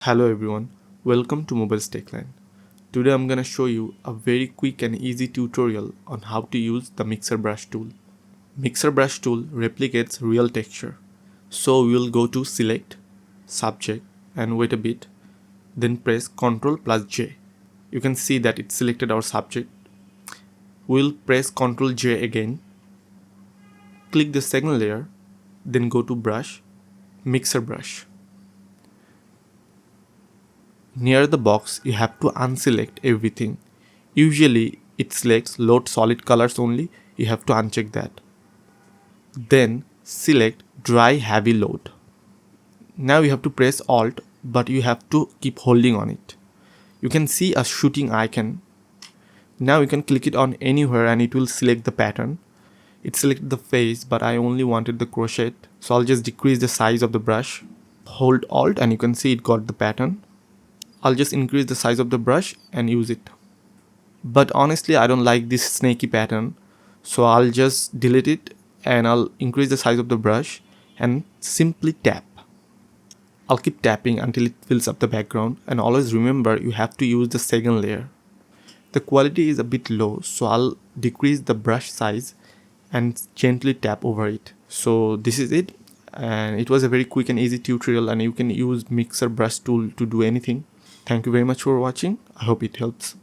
Hello everyone, welcome to Mobile's Techline. Today I'm gonna show you a very quick and easy tutorial on how to use the Mixer Brush tool. Mixer Brush tool replicates real texture. So we'll go to Select, Subject and wait a bit, then press Ctrl plus J. You can see that it selected our subject. We'll press Ctrl J again, click the second layer, then go to Brush, Mixer Brush. Near the box, you have to unselect everything. Usually, it selects load solid colors only. You have to uncheck that. Then, select dry heavy load. Now you have to press Alt, but you have to keep holding on it. You can see a shooting icon. Now you can click it on anywhere and it will select the pattern. It selected the face, but I only wanted the crochet, so I'll just decrease the size of the brush. Hold Alt and you can see it got the pattern. I'll just increase the size of the brush and use it. But honestly, I don't like this snaky pattern, so I'll just delete it and I'll increase the size of the brush and simply tap. I'll keep tapping until it fills up the background, and always remember you have to use the second layer. The quality is a bit low, so I'll decrease the brush size and gently tap over it. So this is it, and it was a very quick and easy tutorial, and you can use Mixer Brush tool to do anything. Thank you very much for watching. I hope it helps.